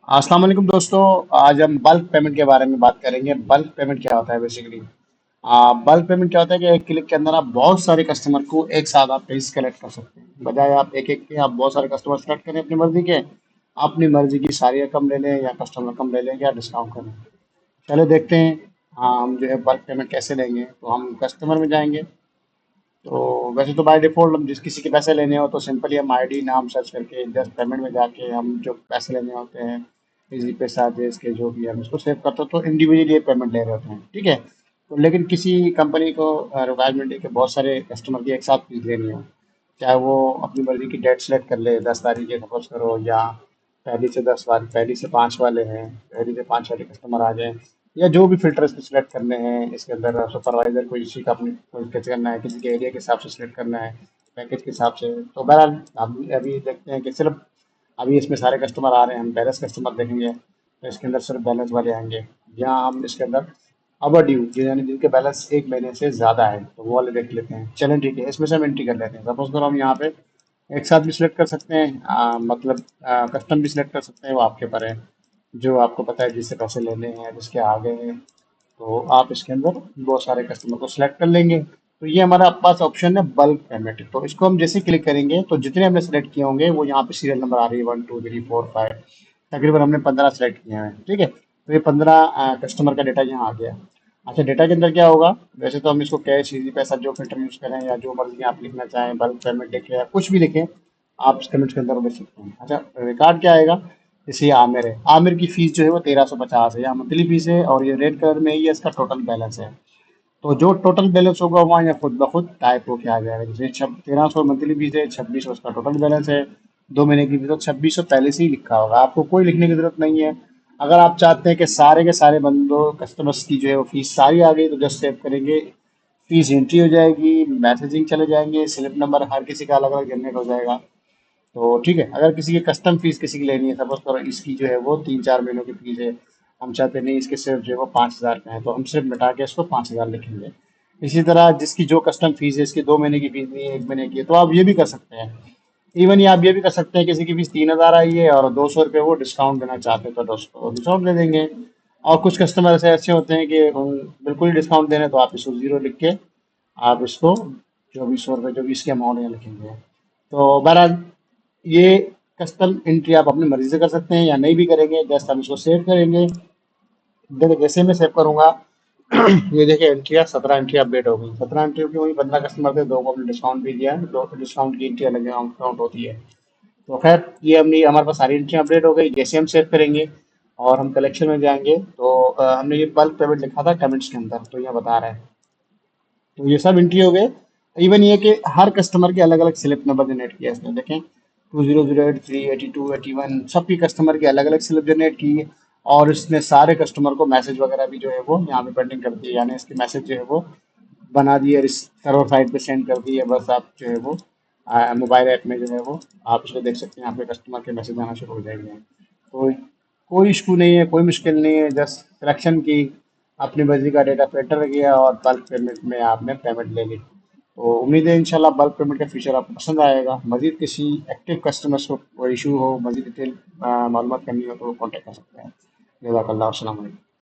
अस्सलाम वालेकुम दोस्तों। आज हम बल्क पेमेंट के बारे में बात करेंगे। बल्क पेमेंट क्या होता है बेसिकली? बल्क पेमेंट क्या होता है कि एक क्लिक के अंदर आप बहुत सारे कस्टमर को एक साथ आप पैसे कलेक्ट कर सकते हैं, बजाय आप एक एक के आप बहुत सारे कस्टमर सेलेक्ट करें अपनी मर्जी के। अपनी मर्जी की सारी रकम ले लें या कस्टमर कम ले लें या डिस्काउंट करें। चलो देखते हैं। हम जो है बल्क पेमेंट कैसे लेंगे, तो हम कस्टमर में जाएंगे। तो वैसे तो बाय डिफ़ॉल्ट हम जिस किसी के पैसे लेने हो तो सिंपली हम आईडी नाम सर्च करके जस्ट पेमेंट में जाके हम जो पैसे लेने होते हैं, इजी पे चार्जेस के जो भी हम उसको सेव करते हो तो इंडिविजुअली पेमेंट ले रहे होते हैं, ठीक है। तो लेकिन किसी कंपनी को रिक्वायरमेंट है कि बहुत सारे कस्टमर की एक साथ फीस लेनी हो, चाहे वो अपनी मर्जी की डेट सेलेक्ट कर ले, 10 तारीख के सपोज करो, या पहली से 10 वाले, पहली से 5 वाले हैं, पहली से 5 वाले कस्टमर आ जाएं, या जो भी फिल्टर इसमें सेलेक्ट करने हैं। इसके अंदर सुपरवाइजर कोई किसी का अपनी कोई कैसे करना है, किसी के एरिया के हिसाब से सेलेक्ट करना है, पैकेज के हिसाब से। तो बहरहाल अभी अभी देखते हैं कि सिर्फ अभी इसमें सारे कस्टमर आ रहे हैं, हम बैलेंस कस्टमर देखेंगे तो इसके अंदर सिर्फ बैलेंस वाले आएंगे। यहाँ हम इसके अंदर ओवर ड्यू यानी जिनके बैलेंस 1 महीने से ज़्यादा है तो वो वाले देख लेते हैं। चलें ठीक है, इसमें से हम एंट्री कर लेते हैं। सपोज करो हम यहाँ पे एक साथ भी सिलेक्ट कर सकते हैं, मतलब कस्टम भी सिलेक्ट कर सकते हैं, वो आपके ऊपर है। जो आपको पता है जिससे पैसे लेने हैं, जिसके आगे हैं, तो आप इसके अंदर बहुत सारे कस्टमर को सिलेक्ट कर लेंगे। तो ये हमारा पास ऑप्शन है बल्क पेमेंट। तो इसको हम जैसे क्लिक करेंगे तो जितने हमने सेलेक्ट किए होंगे वो यहाँ पे सीरियल नंबर आ रही है 1 2 3 4 5। तकरीबन हमने 15 सेलेक्ट किए हैं, ठीक है। तो ये 15 कस्टमर का डेटा यहाँ आ गया। अच्छा, डेटा के अंदर क्या होगा? वैसे तो हम इसको कैश, इजी पैसा, जो फिल्टर यूज करें या जो मर्जी आप लिखना चाहें, बल्क पेमेंट लिखें या कुछ भी लिखें, आप इस कमेंट्स के अंदर वो लिख सकते हैं। अच्छा, रिकॉर्ड क्या आएगा? जैसे ये आमिर है, आमिर की फीस जो है वो 1350 है, या मंथली फीस है, और ये रेड कलर में ही है, इसका टोटल बैलेंस है। तो जो टोटल बैलेंस होगा वहाँ या खुद ब खुद टाइप होके आ जाएगा। जैसे 1300 मंथली फीस है, 2600 उसका टोटल बैलेंस है, 2 महीने की फीस तो 2600 पहले से ही लिखा होगा, आपको कोई लिखने की जरूरत नहीं है। अगर आप चाहते हैं कि सारे के सारे बंदों कस्टमर्स की जो है वो फीस सारी आ गई, तो जस्ट सेव करेंगे, फीस एंट्री हो जाएगी, मैसेजिंग चले जाएंगे, स्लिप नंबर हर किसी का अलग अलग जनरेट हो जाएगा। तो ठीक है, अगर किसी की कस्टम फीस किसी की लेनी है, सपोज करो इसकी जो है वो 3 4 महीनों की फीस है, हम चाहते नहीं इसके सिर्फ जो है वो 5,000 का है, तो हम सिर्फ मिटा के इसको 5,000 लिखेंगे। इसी तरह जिसकी जो कस्टम फीस है, इसकी 2 महीने की फीस नहीं है, 1 महीने की है, तो आप ये भी कर सकते हैं। इवन ये आप ये भी कर सकते हैं, किसी की फीस 3,000 आई है और 200 रुपये वो डिस्काउंट देना चाहते हैं तो दोस्तों डिस्काउंट दे देंगे। और कुछ कस्टमर ऐसे ऐसे होते हैं कि बिल्कुल ही डिस्काउंट देने, तो आप इसको जीरो लिख के आप इसको 2400 रुपये जो भी इसके अमाउंट है लिखेंगे। तो बहरहाल ये कस्टम एंट्री आप अपनी मर्जी से कर सकते हैं या नहीं भी करेंगे, जस्ट हम इसको सेव करेंगे। देखिए जैसे मैं सेव करूंगा ये देखिए एंट्रिया 17 एंट्री अपडेट हो गई। 17 एंट्री की हुई, 15 कस्टमर थे, 2 को हमने डिस्काउंट भी दिया है, 2 डिस्काउंट की एंट्री अलग काउंट होती है। तो खैर ये हमने हमारे पास सारी एंट्री अपडेट हो गई। जैसे हम सेव करेंगे और हम कलेक्शन में जाएंगे तो हमने ये बल्क पेमेंट लिखा था कमेंट्स के अंदर, तो यहाँ बता रहा है। तो ये सब एंट्री हो गए। इवन ये कि हर कस्टमर के अलग अलग स्लिप नंबर जनरेट किया इसने, देखें 2008 3 82 81 सबकी कस्टमर के अलग अलग स्लिप जनरेट की। और इसने सारे कस्टमर को मैसेज वगैरह भी जो है वो यहाँ पे पेंडिंग कर दिए, यानी इसके मैसेज जो है वो बना दिए और इस सर्वर साइड पे सेंड कर दिए। बस आप जो है वो मोबाइल ऐप में जो है वो आप इसको देख सकते हैं, यहाँ पे कस्टमर के मैसेज आना शुरू हो जाएंगे। तो कोई इशू नहीं है, कोई मुश्किल नहीं है, जस्ट सिलेक्शन की, अपनी मर्जी का डेटा फिल्टर किया और बल्क पेमेंट में आपने पेमेंट ले ली। तो उम्मीद है इंशाल्लाह बल्क पेमेंट का फीचर आपको पसंद आएगा। मजीद किसी एक्टिव कस्टमर्स को कोई इशू हो, मजीद डिटेल मालूमात करनी हो तो कॉन्टेक्ट कर सकते हैं। जज़ाकल्लाह, अस्सलाम वालेकुम।